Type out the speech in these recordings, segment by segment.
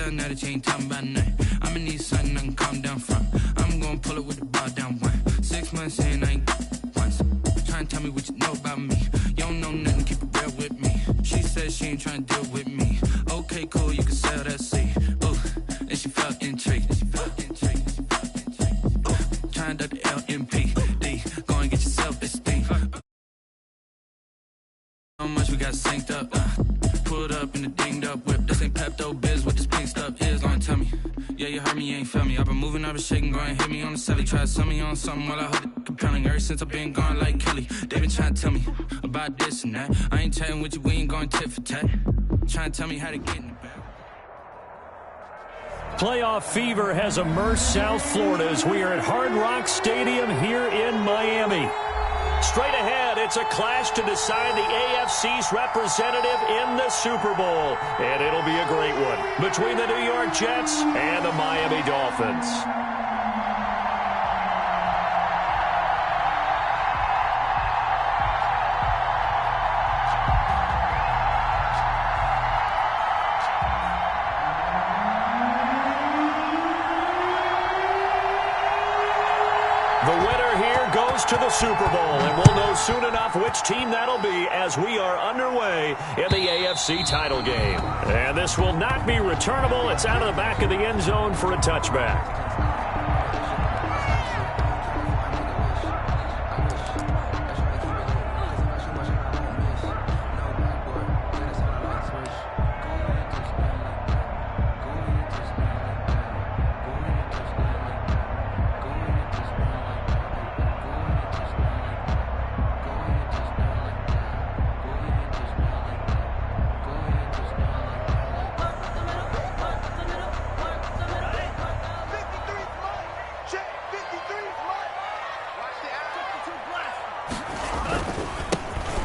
tell now that you ain't talking about nothing. I'ma need something I can calm down from. I'm gonna pull it with the ball down one. 6 months in, I ain't once. Trying to tell me what you know about me. You don't know nothing, keep it real with me. She said she ain't trying to deal with me. Okay, cool, you can sell that seat. Ooh, and she felt intrigued. Trying to the LMPD. Go and get your self-esteem. How much we got synced up. Pulled up in the dinged up whip. This ain't Pepto-Biz, what this pink stuff is. Long tell me. Yeah, you heard me, you ain't felt me. I've been moving, I've been shaking, go and hit me on the celly. Try to sell me on something while I heard it compelling. Ever since I've been gone like Kelly, they been trying to tell me about this and that. I ain't chatting with you, we ain't going tit for tat. Trying to tell me how to get in the back. Playoff fever has immersed South Florida as we are at Hard Rock Stadium here in Miami. Straight ahead, it's a clash to decide the AFC's representative in the Super Bowl. And it'll be a great one between the New York Jets and the Miami Dolphins. To the Super Bowl, and we'll know soon enough which team that'll be as we are underway in the AFC title game. And this will not be returnable. It's out of the back of the end zone for a touchback.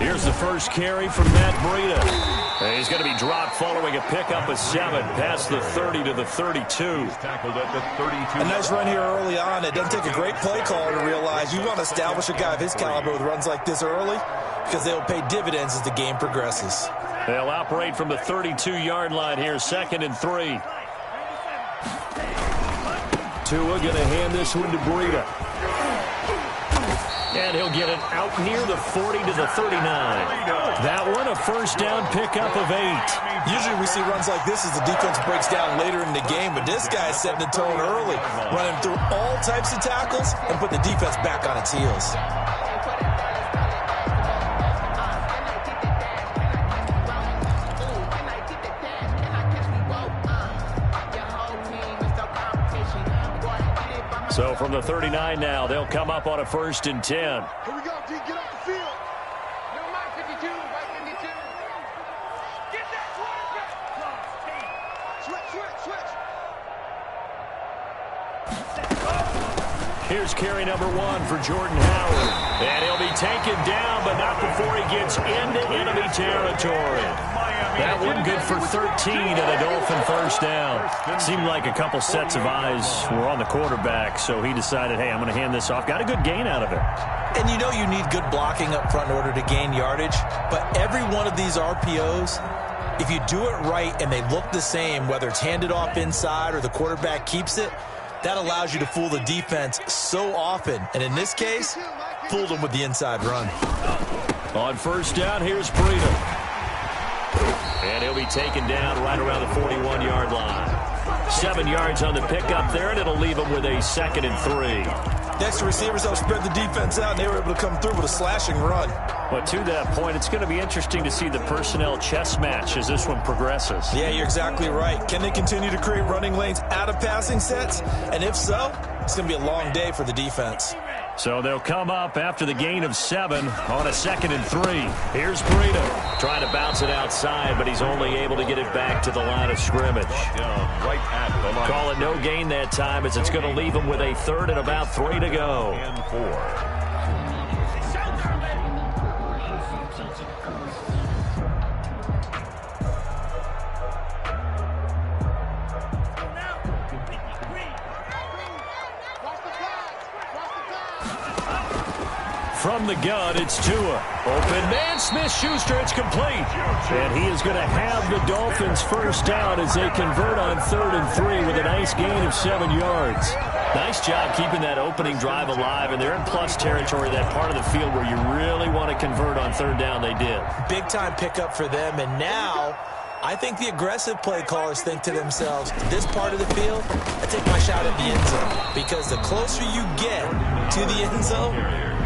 Here's the first carry from Matt Breida. And he's going to be dropped following a pickup of 7 past the 30 to the 32. He's tackled at the 32. A nice run here early on. It doesn't take a great play caller to realize you want to establish a guy of his caliber with runs like this early because they'll pay dividends as the game progresses. They'll operate from the 32-yard line here, 2nd and 3. Tua going to hand this one to Breida. And he'll get it out near the 40 to the 39. That one a first down pickup of 8. Usually we see runs like this as the defense breaks down later in the game, but this guy is setting the tone early, running through all types of tackles and putting the defense back on its heels. So from the 39 now, they'll come up on a 1st and 10. Here we go, D. Get off the field. Never mind, 52, right 52. Get that switch. Here's carry number 1 for Jordan Howard. And he'll be taken down, but not before he gets into enemy territory. That one good for 13 and a Dolphin first down. Seemed like a couple sets of eyes were on the quarterback, so he decided, hey, I'm going to hand this off. Got a good gain out of it. And you know you need good blocking up front in order to gain yardage, but every one of these RPOs, if you do it right and they look the same, whether it's handed off inside or the quarterback keeps it, that allows you to fool the defense so often. And in this case, fooled them with the inside run. On first down, here's Breida. And he'll be taken down right around the 41-yard line. 7 yards on the pickup there, and it'll leave him with a 2nd and 3. Next, the receivers helped spread the defense out, and they were able to come through with a slashing run. But to that point, it's going to be interesting to see the personnel chess match as this one progresses. Yeah, you're exactly right. Can they continue to create running lanes out of passing sets? And if so, it's going to be a long day for the defense. So they'll come up after the gain of 7 on a 2nd and 3. Here's Breida trying to bounce it outside, but he's only able to get it back to the line of scrimmage. Call it no gain that time as it's going to leave him with a 3rd and about 3 to go. And 4. From the gun, it's Tua. Open man, Smith-Schuster, it's complete. And he is going to have the Dolphins first down as they convert on 3rd and 3 with a nice gain of 7 yards. Nice job keeping that opening drive alive, and they're in plus territory, that part of the field where you really want to convert on 3rd down. They did. Big-time pickup for them, and now I think the aggressive play callers think to themselves, this part of the field, I take my shot at the end zone. Because the closer you get to the end zone,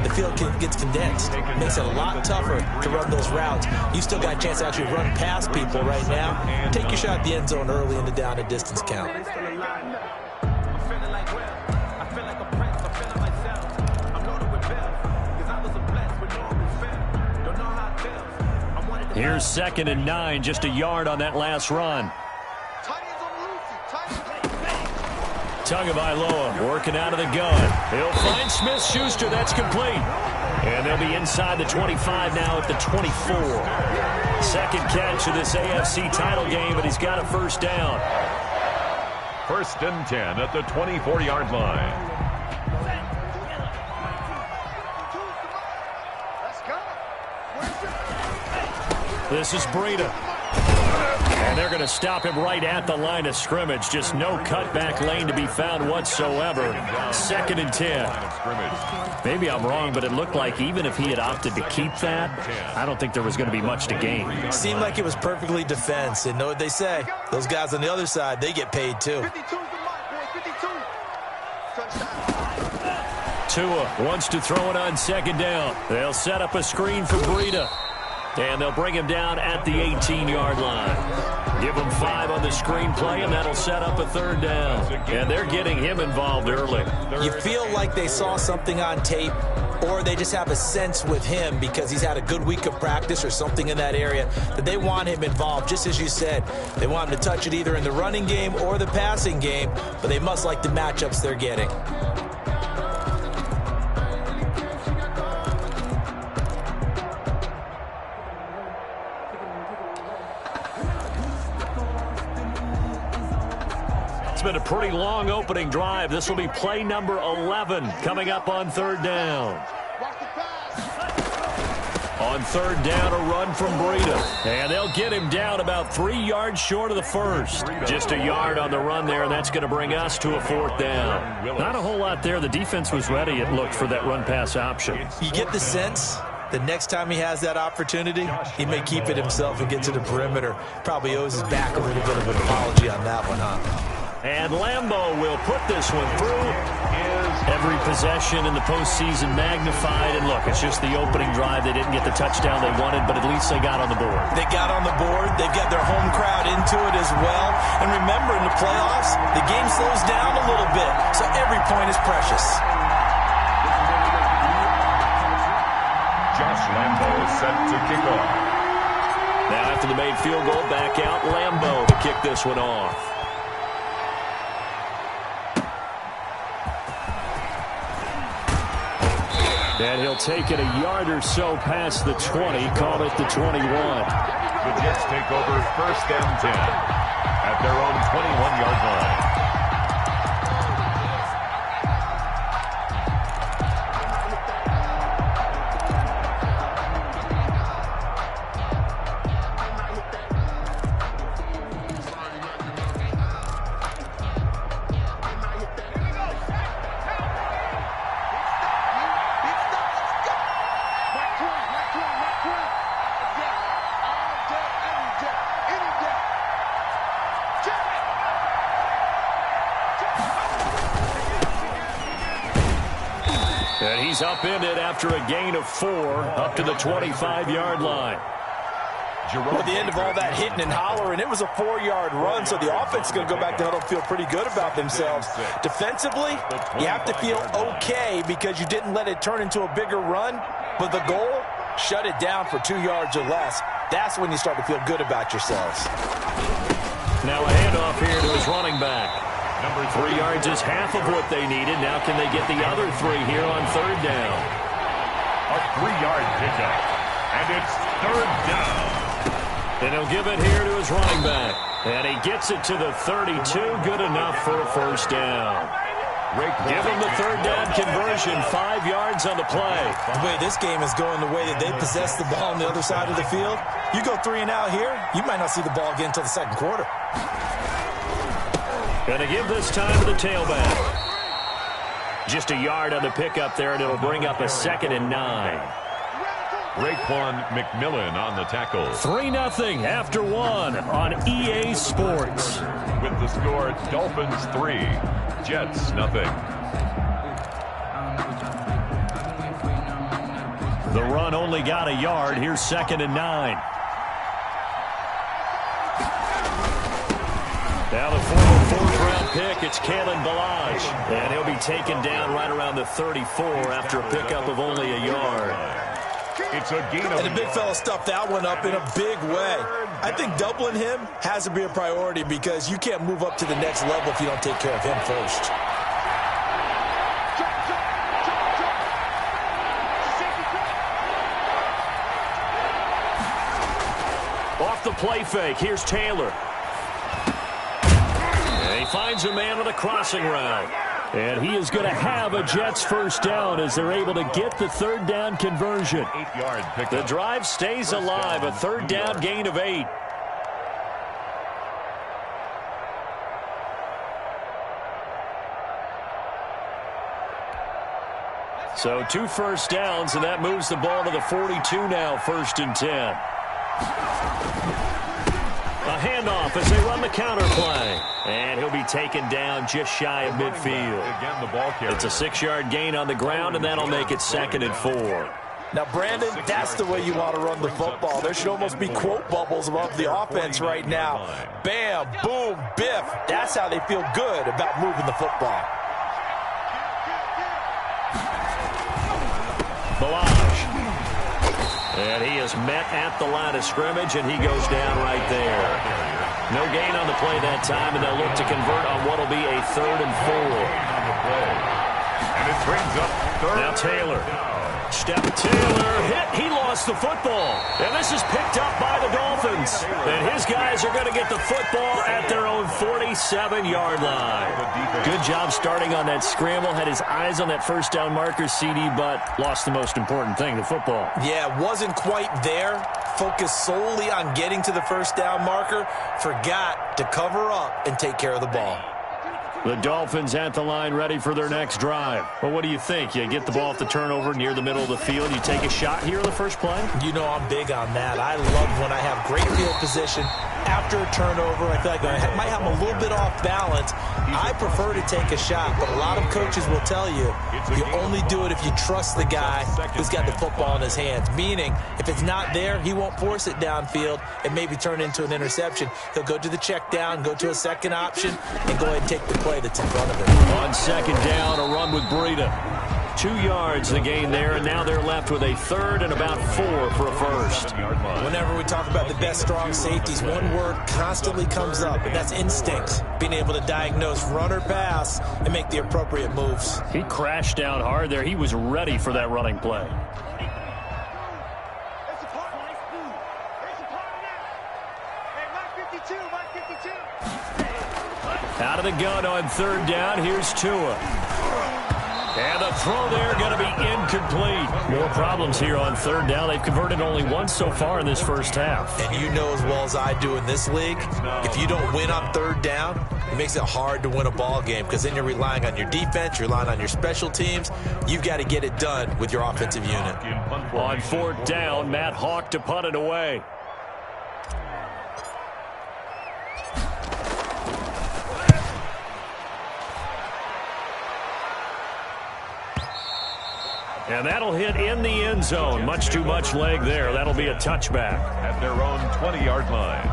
the field gets condensed. It makes it a lot tougher to run those routes. You still got a chance to actually run past people right now. Take your shot at the end zone early in the down and distance count. Here's 2nd and 9, just a yard on that last run. Tagovailoa working out of the gun. He'll find Smith-Schuster. That's complete. And they'll be inside the 25 now at the 24. Second catch of this AFC title game, but he's got a first down. 1st and 10 at the 24-yard line. This is Breida. And they're going to him right at the line of scrimmage. Just no cutback lane to be found whatsoever. 2nd and 10. Maybe I'm wrong, but it looked like even if he had opted to keep that, I don't think there was going to be much to gain. It seemed like it was perfectly defense. And know what they say? Those guys on the other side, they get paid too. Tua wants to throw it on 2nd down. They'll set up a screen for Breida. And they'll bring him down at the 18-yard line. Give him 5 on the screenplay, and that'll set up a 3rd down. And they're getting him involved early. You feel like they saw something on tape, or they just have a sense with him because he's had a good week of practice or something in that area that they want him involved. Just as you said, they want him to touch it either in the running game or the passing game, but they must like the matchups they're getting. Been a pretty long opening drive. This will be play number 11 coming up on 3rd down. On 3rd down, a run from Breida. And they'll get him down about 3 yards short of the first. Just a yard on the run there, and that's going to bring us to a 4th down. Not a whole lot there. The defense was ready, it looked, for that run-pass option. You get the sense the next time he has that opportunity, he may keep it himself and get to the perimeter. Probably owes his back a little bit of an apology on that one, huh? And Lambeau will put this one through. Every possession in the postseason magnified. And look, it's just the opening drive. They didn't get the touchdown they wanted, but at least they got on the board. They got on the board. They've got their home crowd into it as well. And remember, in the playoffs, the game slows down a little bit. So every point is precious. Josh Lambeau is set to kick off. Now after the made field goal, back out Lambeau to kick this one off. And he'll take it a yard or so past the 20, call it the 21. The Jets take over 1st and 10 at their own 21-yard line. And he's upended after a gain of 4 up to the 25-yard line. At the end of all that hitting and hollering, it was a 4-yard run, so the offense is going to go back to huddle and feel pretty good about themselves. Defensively, you have to feel okay because you didn't let it turn into a bigger run, but the goal, shut it down for 2 yards or less. That's when you start to feel good about yourselves. Now a handoff here to his running back. 3 yards is half of what they needed. Now can they get the other 3 here on 3rd down? A 3-yard pickup, and it's 3rd down. And he'll give it here to his running back. And he gets it to the 32. Good enough for a first down. Give them the third down conversion, 5 yards on the play. The way this game is going, the way that they possess the ball on the other side of the field, you go 3 and out here, you might not see the ball again until the second quarter. Going to give this time to the tailback. Just a yard on the pickup there, and it'll bring up a 2nd and 9. Raekwon McMillan on the tackle. 3-0 after 1 on EA Sports. With the score, Dolphins 3, Jets 0. The run only got a yard. Here's 2nd and 9. Now the former 4th-round pick, it's Kalen Ballage. And he'll be taken down right around the 34 after a pickup of only a yard. It's a gain of And the big fella stuffed that one up in a big way. I think doubling him has to be a priority because you can't move up to the next level if you don't take care of him first. Off the play fake, here's Taylor. And he finds a man on the crossing route. And he is going to have a Jets first down as they're able to get the third down conversion. 8-yard pickup. The drive stays alive, a third down gain of 8. So 2 first downs, and that moves the ball to the 42 now, 1st and 10. A handoff as they run the counter play. And he'll be taken down just shy of midfield. Again, the ball carrier. It's a 6-yard gain on the ground, and that'll make it 2nd and 4. Now, Brandon, that's the way you want to run the football. There should almost be quote bubbles above the offense right now. Bam, boom, biff. That's how they feel good about moving the football. Ballage. And he is met at the line of scrimmage, and he goes down right there. No gain on the play that time, and they'll look to convert on what will be a 3rd and 4. And it brings up 3rd. Now Taylor. Step Taylor hit. He lost the football. And this is picked up by the Dolphins. And his guys are going to get the football at their own 47-yard line. Good job starting on that scramble. Had his eyes on that first down marker, CD, but lost the most important thing, the football. Yeah, wasn't quite there. Focused solely on getting to the first down marker. Forgot to cover up and take care of the ball. The Dolphins at the line ready for their next drive. Well, what do you think? You get the ball off the turnover near the middle of the field. You take a shot here in the first play? You know I'm big on that. I love when I have great field position. After a turnover, I feel like I might have them a little bit off balance. I prefer to take a shot, but a lot of coaches will tell you, you only do it if you trust the guy who's got the football in his hands. Meaning, if it's not there, he won't force it downfield and maybe turn it into an interception. He'll go to the check down, go to a second option, and go ahead and take the play that's in front of him. On 2nd down, a run with Breida. 2 yards the gain there, and now they're left with a 3rd and about 4 for a first. Whenever we talk about the best strong safeties, one word constantly comes up, and that's instinct. Being able to diagnose run or pass and make the appropriate moves. He crashed down hard there. He was ready for that running play. Out of the gun on 3rd down, here's Tua. And the throw there going to be incomplete. More problems here on 3rd down. They've converted only once so far in this first half. And you know as well as I do in this league, if you don't win on 3rd down, it makes it hard to win a ball game because then you're relying on your defense, you're relying on your special teams. You've got to get it done with your offensive unit. On 4th down, Matt Hawk to punt it away. And that'll hit in the end zone. Much too much leg there. That'll be a touchback. At their own 20-yard line.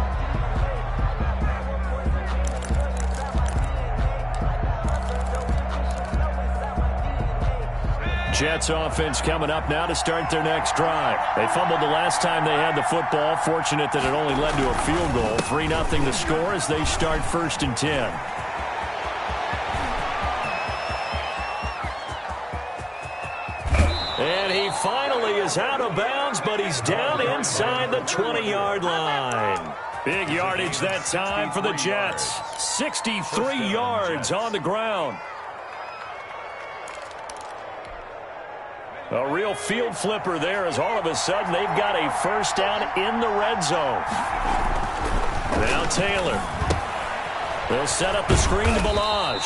Jets offense coming up now to start their next drive. They fumbled the last time they had the football. Fortunate that it only led to a field goal. 3-0 the score as they start 1st and 10. And he finally is out of bounds, but he's down inside the 20-yard line. Big yardage that time for the Jets. 63 yards on the ground. A real field flipper there as all of a sudden they've got a first down in the red zone. Now Taylor. They'll set up the screen to Balaj.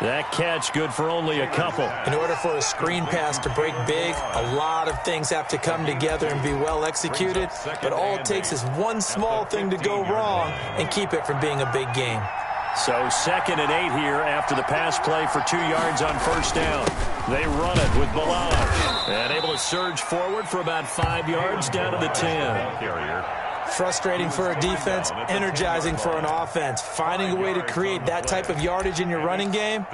That catch good for only a couple. In order for a screen pass to break big, a lot of things have to come together and be well executed. But all it takes is one small thing to go wrong and keep it from being a big game. So 2nd and 8 here after the pass play for 2 yards on first down. They run it with Balaj. And able to surge forward for about 5 yards down to the 10. Frustrating for a defense, energizing for an offense. Finding a way to create that type of yardage in your running game,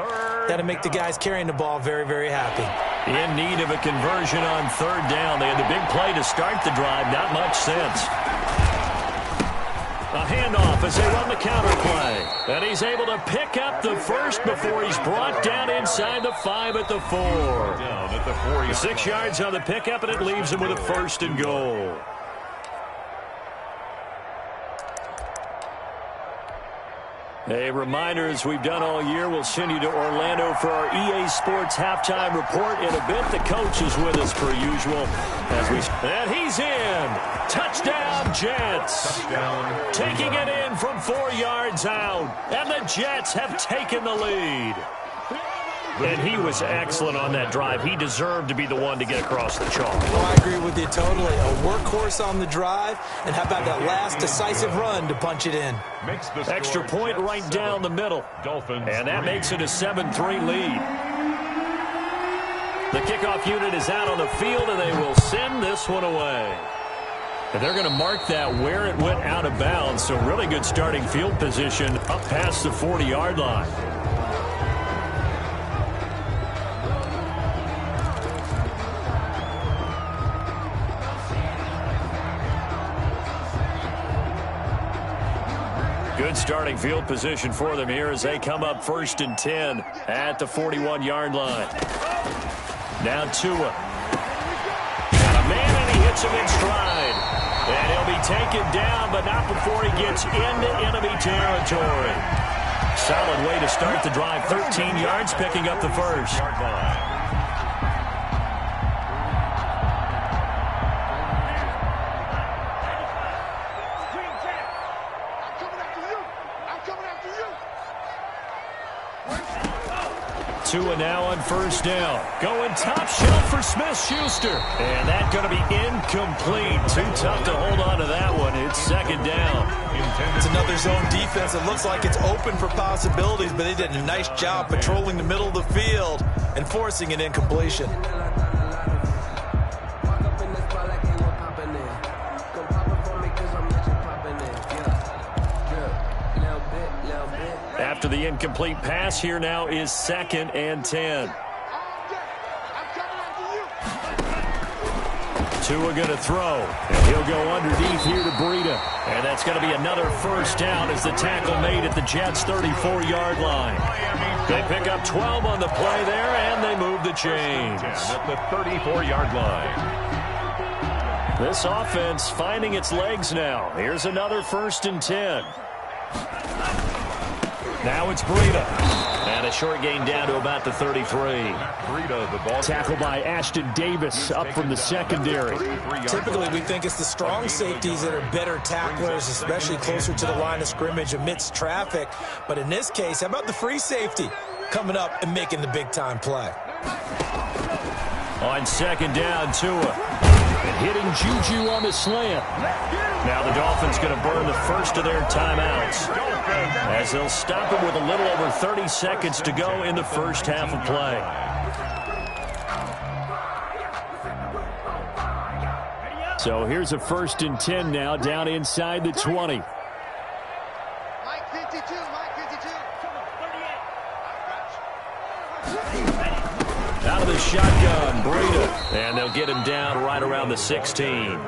that'll make the guys carrying the ball very, very happy. In need of a conversion on 3rd down. They had the big play to start the drive. Not much sense. A handoff as they run the counter play. And he's able to pick up the first before he's brought down inside the 5 at the 4. 6 yards on the pickup, and it leaves him with a 1st and goal. A reminder, as we've done all year, we'll send you to Orlando for our EA Sports halftime report in a bit. The coach is with us per usual. And he's in. Touchdown, Jets. Touchdown. Taking it in from 4 yards out. And the Jets have taken the lead. And he was excellent on that drive. He deserved to be the one to get across the chalk. Oh, I agree with you totally. A workhorse on the drive, and how about that last decisive run to punch it in? Extra point right down the middle. And that makes it a 7-3 lead. The kickoff unit is out on the field, and they will send this one away. And they're going to mark that where it went out of bounds, so really good starting field position up past the 40-yard line. Good starting field position for them here as they come up 1st and 10 at the 41-yard line. Now Tua. Got a man, and he hits him in stride. And he'll be taken down, but not before he gets into enemy territory. Solid way to start the drive. 13 yards, picking up the first. Tua now on first down. Going top shelf for Smith-Schuster. And that's going to be incomplete. Too tough to hold on to that one. It's 2nd down. It's another zone defense. It looks like it's open for possibilities, but they did a nice job patrolling the middle of the field and forcing an incompletion. After the incomplete pass, here now is 2nd and 10. Tua going to throw, and he'll go underneath here to Breida. And that's going to be another first down as the tackle made at the Jets' 34-yard line. They pick up 12 on the play there, and they move the chains. At the 34-yard line. This offense finding its legs now. Here's another 1st and 10. Now it's Breida. And a short gain down to about the 33. Tackle by Ashton Davis up from the secondary. Typically, we think it's the strong safeties that are better tacklers, especially closer to the line of scrimmage amidst traffic. But in this case, how about the free safety coming up and making the big-time play? On 2nd down, Tua. And hitting Juju on the slant. Now the Dolphins going to burn the first of their timeouts as they'll stop him with a little over 30 seconds to go in the first half of play. So here's a 1st and 10 now down inside the 20. Mike 52, Mike 52. Out of the shotgun, Breida. And they'll get him down right around the 16.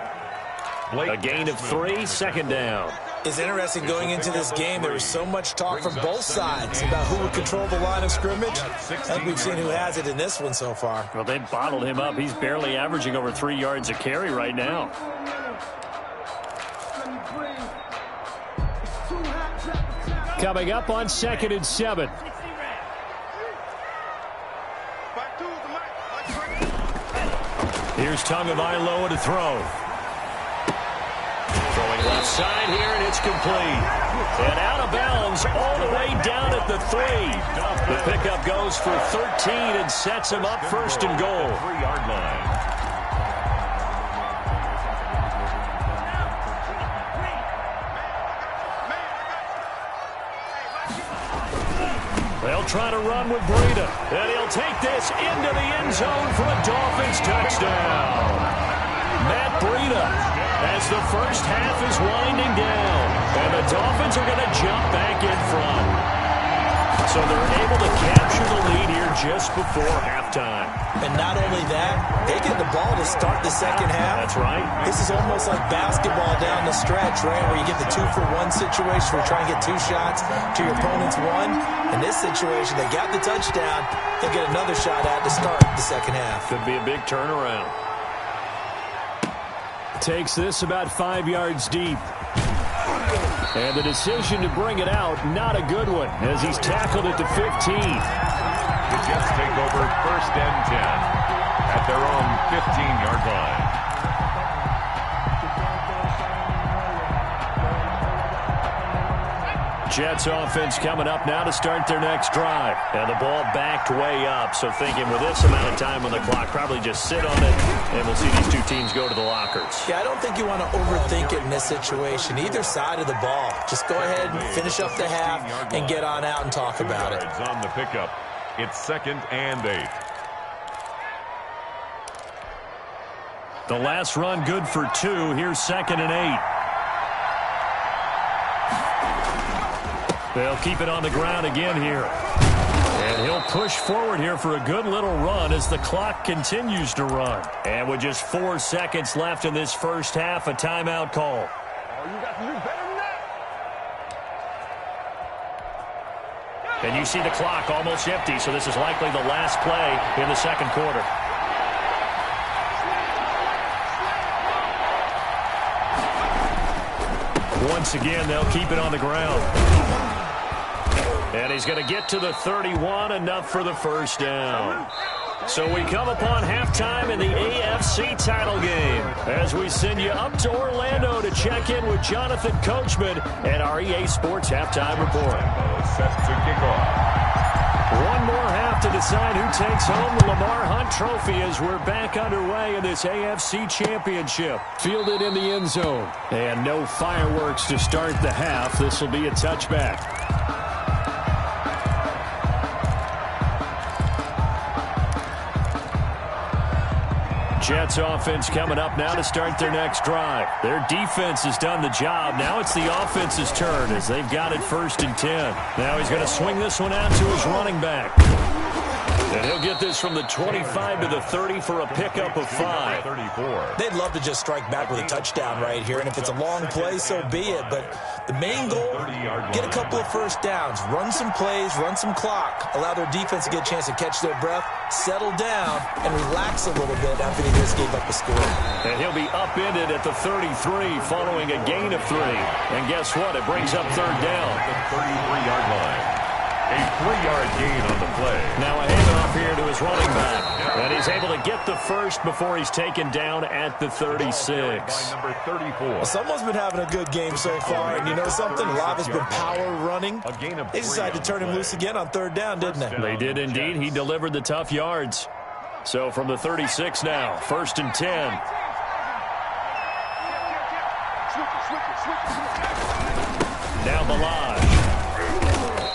A gain of 3, 2nd down. It's interesting going into this game. There was so much talk from both sides about who would control the line of scrimmage. I think we've seen who has it in this one so far. Well, they bottled him up. He's barely averaging over 3 yards a carry right now. Coming up on 2nd and 7. Here's Tagovailoa to throw. Throwing left side here, and it's complete. And out of bounds all the way down at the 3. The pickup goes for 13 and sets him up first and goal. 3-yard line. They'll try to run with Breida, and he'll take this into the end zone for a Dolphins touchdown. Matt Breida, as the first half is winding down, and the Dolphins are going to jump back in front. So they're able to capture the lead here just before halftime. And not only that, they get the ball to start the second half. That's right. This is almost like basketball down the stretch, right, where you get the 2-for-1 situation where you're trying to get 2 shots to your opponent's 1. In this situation, they got the touchdown. They'll get another shot at to start the second half. Could be a big turnaround. Takes this about 5 yards deep. And the decision to bring it out, not a good one, as he's tackled at the 15. The Jets take over 1st and 10 at their own 15-yard line. Jets offense coming up now to start their next drive. And the ball backed way up, so thinking with this amount of time on the clock, probably just sit on it, and we'll see these two teams go to the lockers. Yeah, I don't think you want to overthink it in this situation. Either side of the ball. Just go ahead and finish up the half and get on out and talk about it. On the pickup, it's 2nd and 8. The last run good for 2. Here's 2nd and 8. They'll keep it on the ground again here. And he'll push forward here for a good little run as the clock continues to run. And with just 4 seconds left in this first half, a timeout call. Oh, you got to do better than that. And you see the clock almost empty, so this is likely the last play in the second quarter. Once again, they'll keep it on the ground. And he's going to get to the 31, enough for the first down. So we come upon halftime in the AFC title game as we send you up to Orlando to check in with Jonathan Coachman and our EA Sports Halftime Report. Set to kick off. One more half to decide who takes home the Lamar Hunt Trophy as we're back underway in this AFC Championship. Fielded in the end zone. And no fireworks to start the half. This will be a touchback. Jets offense coming up now to start their next drive. Their defense has done the job. Now it's the offense's turn as they've got it 1st and 10. Now he's going to swing this one out to his running back. And he'll get this from the 25 to the 30 for a pickup of 5. 34. They'd love to just strike back with a touchdown right here, and if it's a long play, so be it. But the main goal, get a couple of first downs, run some plays, run some clock, allow their defense to get a chance to catch their breath, settle down, and relax a little bit after they just gave up a score. And he'll be upended at the 33 following a gain of 3. And guess what? It brings up 3rd down. The 33-yard line. A 3-yard gain on the play. Now a handoff here to his running back. And he's able to get the first before he's taken down at the 36. By number 34. Well, someone's been having a good game so far, and you know something? A lot has been power running. A gain of 3. They decided to turn him loose again on 3rd down, didn't they? They did indeed. He delivered the tough yards. So from the 36 now, 1st and 10. Now Balaj.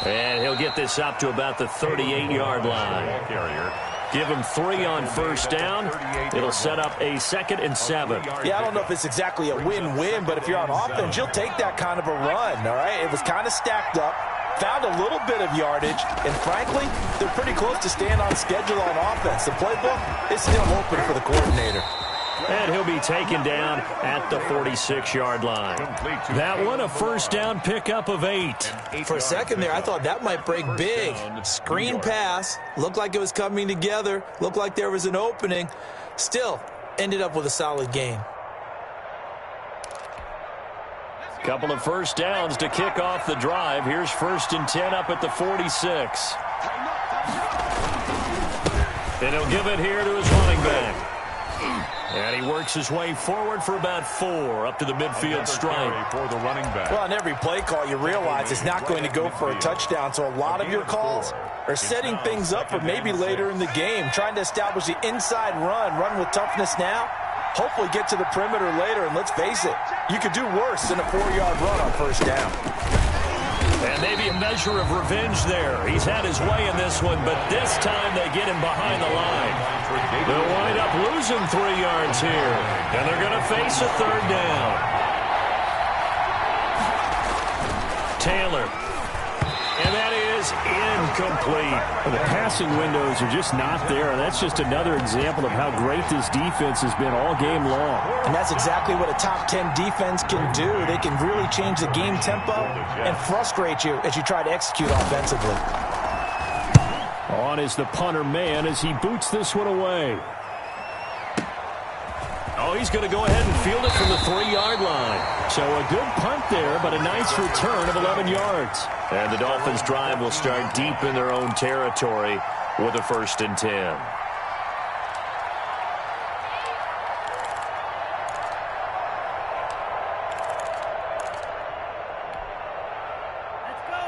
And he'll get this up to about the 38-yard line. Carrier. Give him 3 on 1st down. It'll set up a 2nd and 7. Yeah, I don't know if it's exactly a win-win, but if you're on offense, you'll take that kind of a run, all right? It was kind of stacked up, found a little bit of yardage, and frankly, they're pretty close to staying on schedule on offense. The playbook is still open for the coordinator. And he'll be taken down at the 46-yard line. That one, a 1st down pickup of 8. For a second there, I thought that might break big. Screen pass, looked like it was coming together, looked like there was an opening. Still, ended up with a solid gain. Couple of 1st downs to kick off the drive. Here's 1st and 10 up at the 46. And he'll give it here to his running back. And he works his way forward for about 4 up to the midfield stripe. For the running back. Well, on every play call, you realize it's not going to go for a touchdown, so a lot of your calls are setting things up for maybe later in the game, trying to establish the inside run with toughness now, hopefully get to the perimeter later, and let's face it, you could do worse than a 4-yard run on first down. And maybe a measure of revenge there. He's had his way in this one, but this time they get him behind the line. They'll wind up losing 3 yards here, and they're going to face a 3rd down. Taylor. And that is incomplete. The passing windows are just not there, and that's just another example of how great this defense has been all game long. And that's exactly what a top 10 defense can do. They can really change the game tempo and frustrate you as you try to execute offensively. On is the punter man as he boots this one away. Oh, he's going to go ahead and field it from the 3-yard line. So a good punt there, but a nice return of 11 yards. And the Dolphins' drive will start deep in their own territory with a 1st and 10.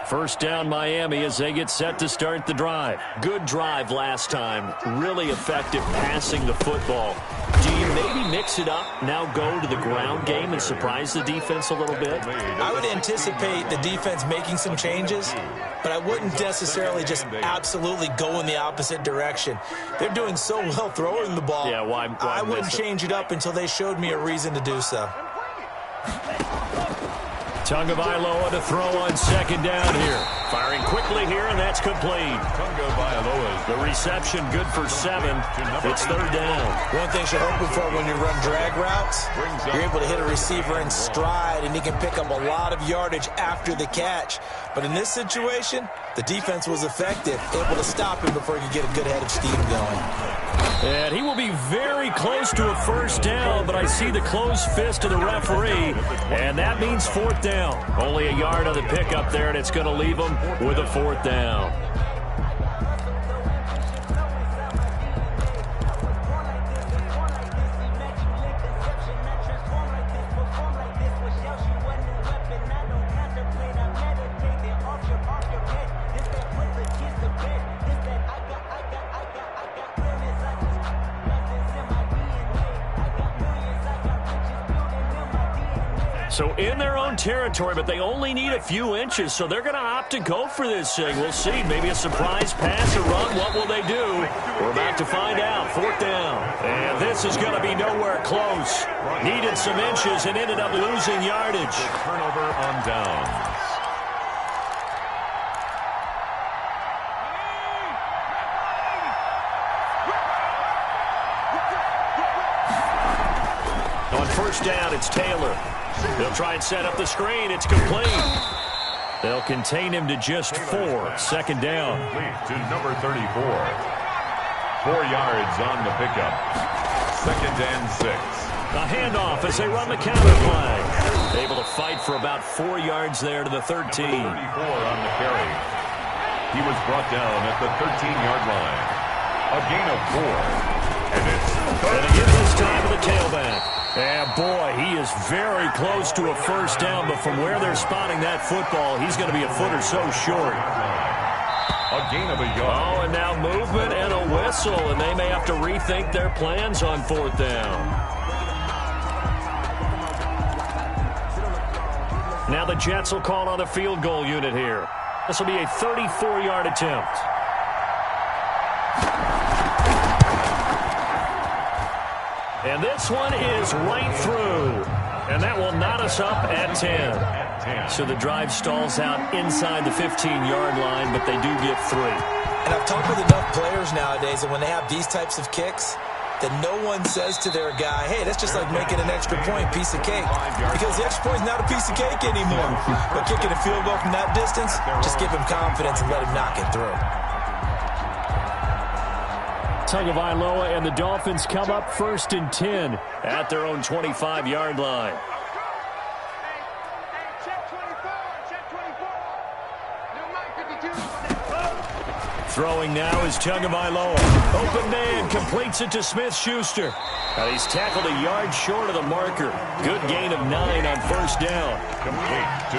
First down, Miami, as they get set to start the drive. Good drive last time. Really effective passing the football. Do you maybe mix it up, now go to the ground game and surprise the defense a little bit? I would anticipate the defense making some changes, but I wouldn't necessarily just absolutely go in the opposite direction. They're doing so well throwing the ball. Yeah, why I wouldn't change it up until they showed me a reason to do so. Tagovailoa to throw on 2nd down here. Firing quickly here, and that's complete. Tagovailoa. The reception good for 7. It's 3rd down. One thing you're hoping for when you run drag routes, you're able to hit a receiver in stride, and he can pick up a lot of yardage after the catch. But in this situation, the defense was effective, able to stop him before he could get a good head of steam going. And he will be very close to a 1st down, but I see the closed fist of the referee, and that means 4th down. Only a yard on the pickup there, and it's going to leave him with a 4th down. So in their own territory, but they only need a few inches, so they're going to opt to go for this thing. We'll see. Maybe a surprise pass or run. What will they do? We're about to find out. 4th down. And this is going to be nowhere close. Needed some inches and ended up losing yardage. Turnover on downs. On 1st down, it's Taylor. They'll try and set up the screen. It's complete. They'll contain him to just 4. 2nd down. To number 34. 4 yards on the pickup. 2nd and 6. The handoff as they run the counter play. Able to fight for about 4 yards there to the 13. 34 on the carry. He was brought down at the 13-yard line. A gain of 4. And it's and again this time to the tailback. And boy, he is very close to a 1st down, but from where they're spotting that football, he's going to be a foot or so short. a gain of a yard. Oh, and now movement and a whistle, and they may have to rethink their plans on 4th down. Now the Jets will call on the field goal unit here. This will be a 34-yard attempt. And this one is right through. And that will knot us up at 10. So the drive stalls out inside the 15-yard line, but they do get 3. And I've talked with enough players nowadays that when they have these types of kicks, that no one says to their guy, hey, that's just like making an extra point, piece of cake. Because the extra point is not a piece of cake anymore. But kicking a field goal from that distance, just give him confidence and let him knock it through. Tagovailoa and the Dolphins come up 1st and 10 at their own 25-yard line. Throwing now is Tagovailoa. Open man, completes it to Smith-Schuster. And he's tackled a yard short of the marker. Good gain of 9 on first down.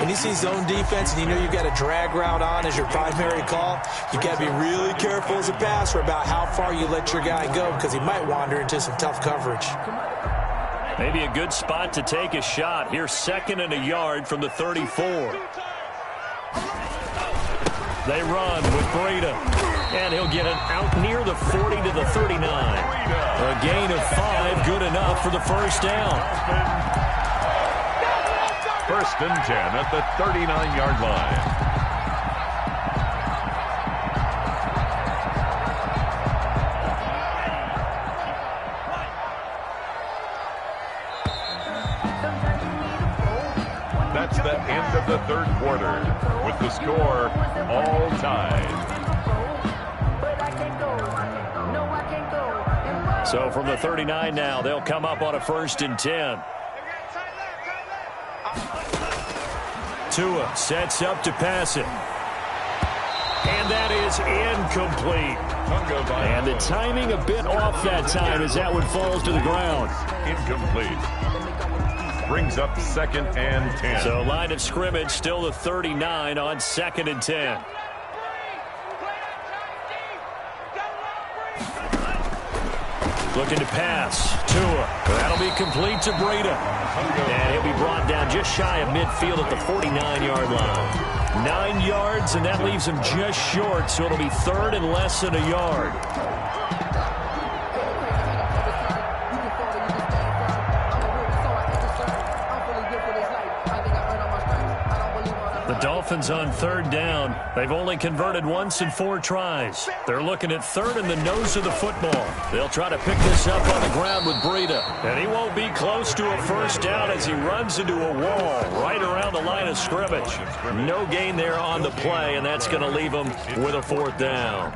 When you see zone defense and you know you've got a drag route on as your primary call, you got to be really careful as a passer about how far you let your guy go because he might wander into some tough coverage. Maybe a good spot to take a shot. Here's 2nd and a yard from the 34. They run with Breida. And he'll get it out near the 40 to the 39. A gain of 5, good enough for the first down. 1st and 10 at the 39-yard line. That's the end of the 3rd quarter, with the score all tied. So from the 39 now, they'll come up on a 1st and 10. Tua sets up to pass it. And that is incomplete. And the timing a bit off that time as that one falls to the ground. Incomplete. Brings up 2nd and 10. So line of scrimmage still the 39 on 2nd and 10. Looking to pass. Tua. That'll be complete to Breida. And he'll be brought down just shy of midfield at the 49-yard line. 9 yards, and that leaves him just short, so it'll be 3rd and less than a yard. The Dolphins on 3rd down. They've only converted once in 4 tries. They're looking at 3rd in the nose of the football. They'll try to pick this up on the ground with Breida. And he won't be close to a first down as he runs into a wall right around the line of scrimmage. No gain there on the play, and that's going to leave him with a 4th down.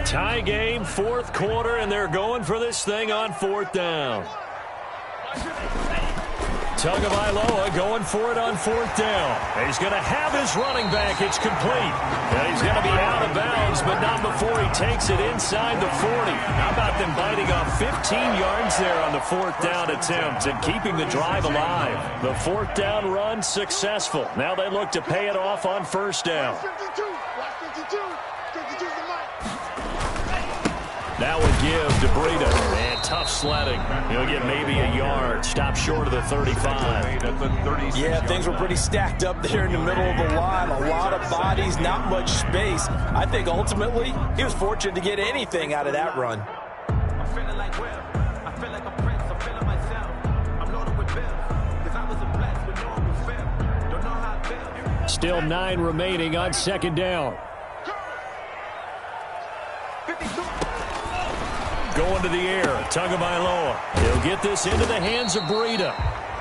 Tie game, 4th quarter, and they're going for this thing on 4th down. Tagovailoa going for it on 4th down. And he's going to have his running back. It's complete. And he's going to be out of bounds, but not before he takes it inside the 40. How about them biting off 15 yards there on the 4th down attempt and keeping the drive alive? The 4th down run successful. Now they look to pay it off on 1st down. That would give to Breida. And tough sledding. He'll get maybe a yard. Stop short of the 35. Yeah, things were pretty stacked up there in the middle of the line. A lot of bodies, not much space. I think ultimately he was fortunate to get anything out of that run. I'm feeling like Will. I feel like a prince. I'm feeling myself. I'm loaded with bills. Because I was a blessed with no one will fail. Don't know how I feel. Still 9 remaining on 2nd down. Going to the air, Tagovailoa. He'll get this into the hands of Breida.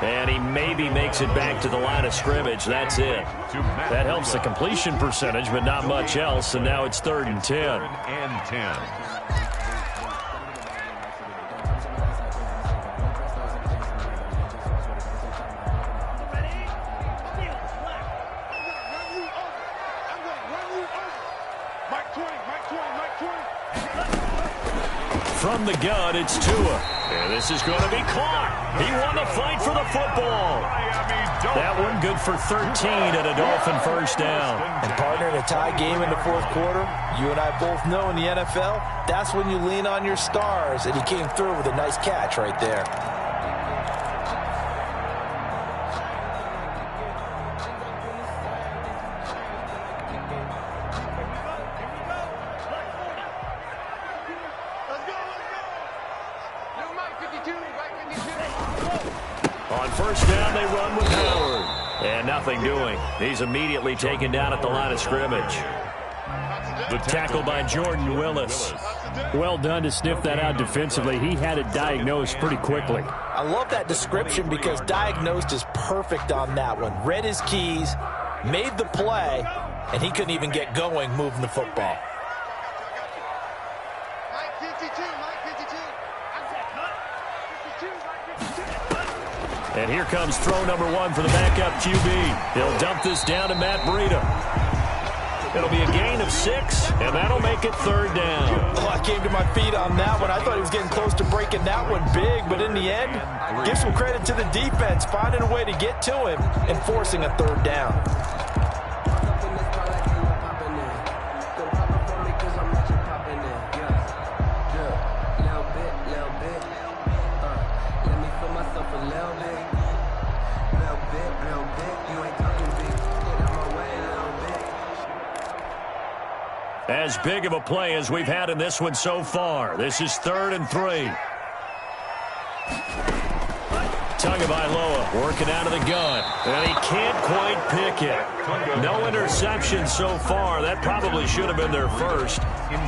And he maybe makes it back to the line of scrimmage. That's it. That helps the completion percentage, but not much else. And now it's 3rd and 10. 3rd and 10. From the gun, it's Tua. And this is going to be caught. He won the fight for the football. That one good for 13 and a Dolphin 1st down. And partner, in a tie game in the 4th quarter, you and I both know in the NFL, that's when you lean on your stars. And he came through with a nice catch right there. On 1st down, they run with Howard. And nothing doing. He's immediately taken down at the line of scrimmage. The tackle by Jordan Willis. Well done to sniff that out defensively. He had it diagnosed pretty quickly. I love that description because diagnosed is perfect on that one. Read his keys, made the play, and he couldn't even get going moving the football. And here comes throw number 1 for the backup QB. He'll dump this down to Matt Breida. It'll be a gain of 6, and that'll make it 3rd down. Oh, I came to my feet on that one. I thought he was getting close to breaking that one big, but in the end, give some credit to the defense, finding a way to get to him and forcing a 3rd down. As big of a play as we've had in this one so far. This is 3rd and 3. Tagovailoa working out of the gun. And he can't quite pick it. No interception so far. That probably should have been their first.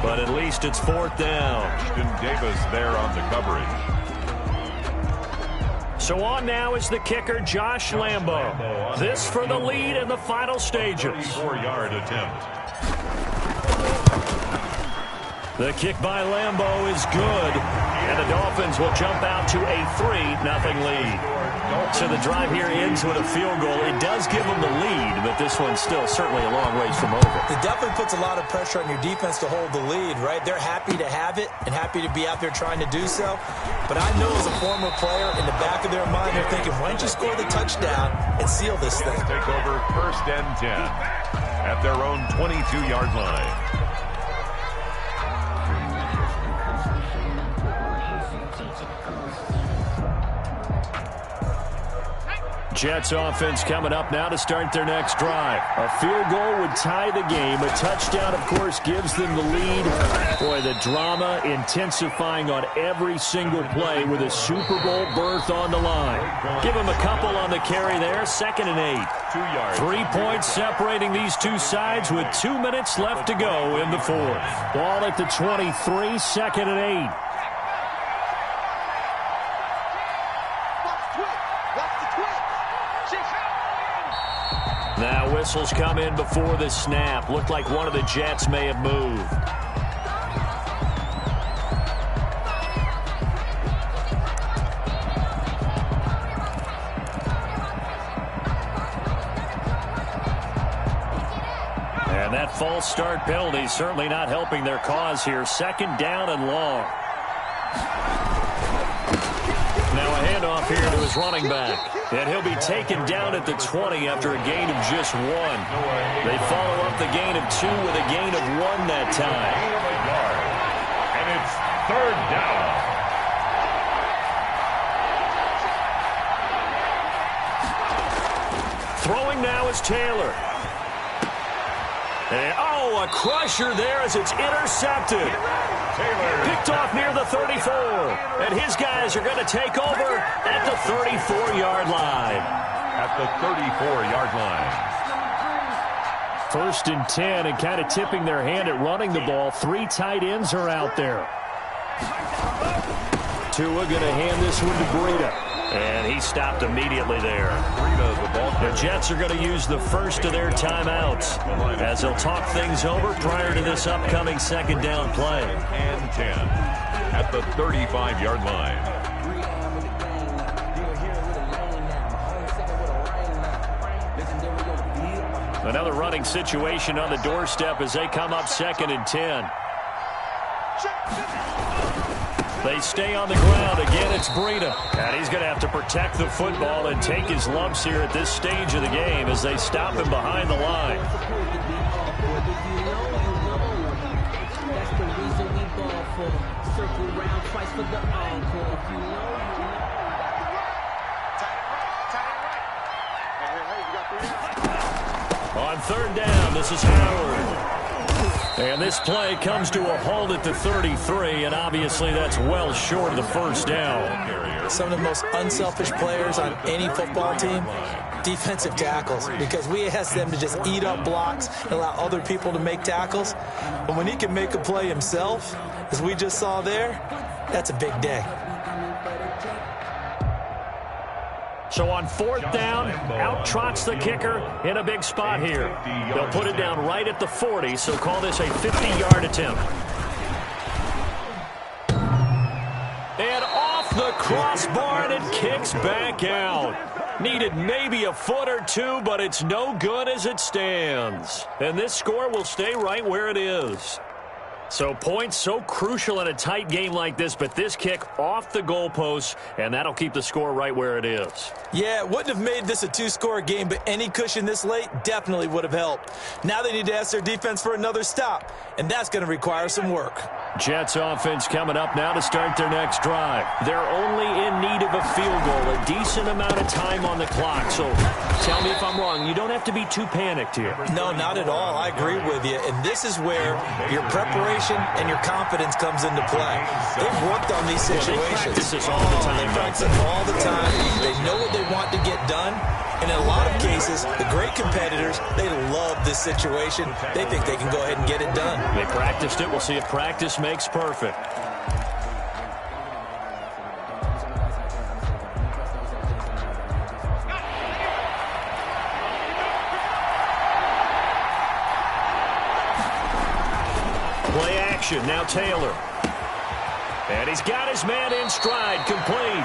But at least it's 4th down. Davis there on the coverage. So on now is the kicker, Josh Lambo. This for the lead in the final stages. 4-yard attempt. The kick by Lambo is good, and the Dolphins will jump out to a 3-0 lead. So the drive here ends with a field goal. It does give them the lead, but this one's still certainly a long ways from over. It definitely puts a lot of pressure on your defense to hold the lead, right? They're happy to have it and happy to be out there trying to do so. But I know as a former player, in the back of their mind, they're thinking, why don't you score the touchdown and seal this thing? Take over 1st and 10 at their own 22-yard line. Jets offense coming up now to start their next drive. A field goal would tie the game. A touchdown, of course, gives them the lead. Boy, the drama intensifying on every single play with a Super Bowl berth on the line. Give them a couple on the carry there. 2nd and 8. 2 yards. 3 points separating these two sides with 2 minutes left to go in the 4th. Ball at the 23, 2nd and 8. Now whistles come in before the snap. Looked like one of the Jets may have moved. And that false start penalty certainly not helping their cause here. 2nd down and long. Now a handoff here to his running back. And he'll be taken down at the 20 after a gain of just 1. They follow up the gain of 2 with a gain of 1 that time. And it's 3rd down. Throwing now is Taylor. And, a crusher there as it's intercepted. Picked off near the 34. And his guys are going to take over at the 34-yard line. At the 34-yard line. 1st and 10, and kind of tipping their hand at running the ball. 3 tight ends are out there. Tua going to hand this one to Breida. And he stopped immediately there. The Jets are going to use the first of their timeouts as they'll talk things over prior to this upcoming 2nd down play. And 10 at the 35-yard line. Another running situation on the doorstep as they come up 2nd and 10. They stay on the ground. Again, it's Breida. And he's going to have to protect the football and take his lumps here at this stage of the game as they stop him behind the line. On 3rd down, this is Howard. And this play comes to a halt at the 33, and obviously that's well short of the 1st down. Some of the most unselfish players on any football team, defensive tackles, because we ask them to just eat up blocks and allow other people to make tackles. But when he can make a play himself, as we just saw there, that's a big day. So on 4th down, out trots the kicker in a big spot here. They'll put it down right at the 40, so call this a 50-yard attempt. crossbar, and it kicks back out. Needed maybe a foot or two, but it's no good as it stands. And this score will stay right where it is. So points so crucial in a tight game like this, but this kick off the goalpost, and that'll keep the score right where it is. Yeah, it wouldn't have made this a two-score game, but any cushion this late definitely would have helped. Now they need to ask their defense for another stop, and that's going to require some work. Jets offense coming up now to start their next drive. They're only in need of a field goal, a decent amount of time on the clock. So tell me if I'm wrong. You don't have to be too panicked here. No, not at all. I agree with you. And this is where your preparation and your confidence comes into play. They've worked on these situations. They practice this all the time. They practice it all the time. They know what they want to get done. And in a lot of cases, the great competitors, they love this situation. They think they can go ahead and get it done. They practiced it. We'll see if practice makes perfect. Play action. Now Taylor. And he's got his man in stride. Complete.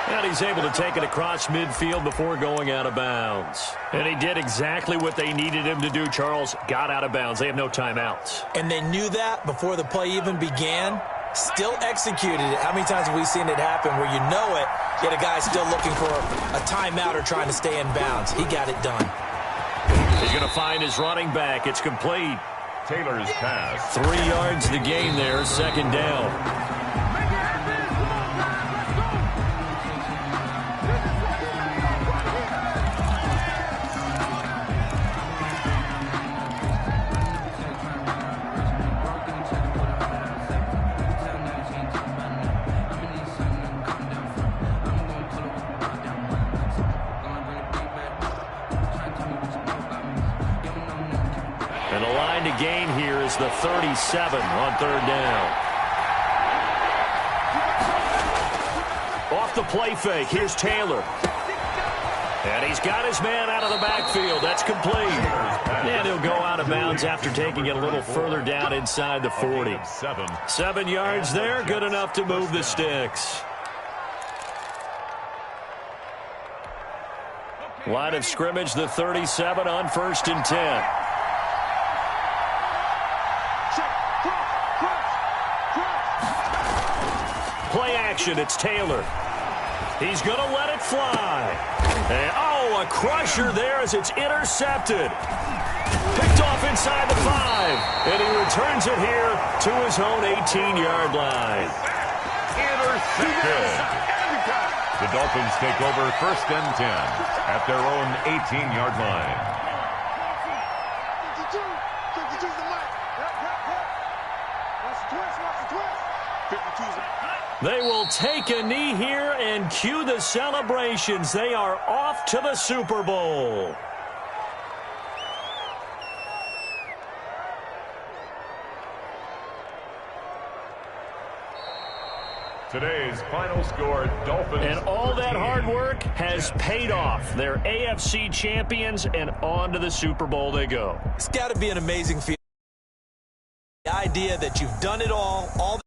And he's able to take it across midfield before going out of bounds. And he did exactly what they needed him to do, Charles. Got out of bounds. They have no timeouts. And they knew that before the play even began. Still executed it. How many times have we seen it happen where you know it, yet a guy still looking for a timeout or trying to stay in bounds? He got it done. He's going to find his running back. It's complete. Taylor's pass. 3 yards the game there, second down. And the line to gain here is the 37 on third down. Off the play fake, here's Taylor. And he's got his man out of the backfield. That's complete. And he'll go out of bounds after taking it a little further down inside the 40. 7 yards there, good enough to move the sticks. Line of scrimmage, the 37 on 1st and 10. Play action, it's Taylor. He's going to let it fly. And, oh, a crusher there as it's intercepted. Picked off inside the 5. And he returns it here to his own 18-yard line. Intercepted. The Dolphins take over 1st and 10 at their own 18-yard line. They will take a knee here and cue the celebrations. They are off to the Super Bowl. Today's final score, Dolphins. And all that hard work has paid off. They're AFC champions, and on to the Super Bowl they go. It's got to be an amazing feeling. The idea that you've done it all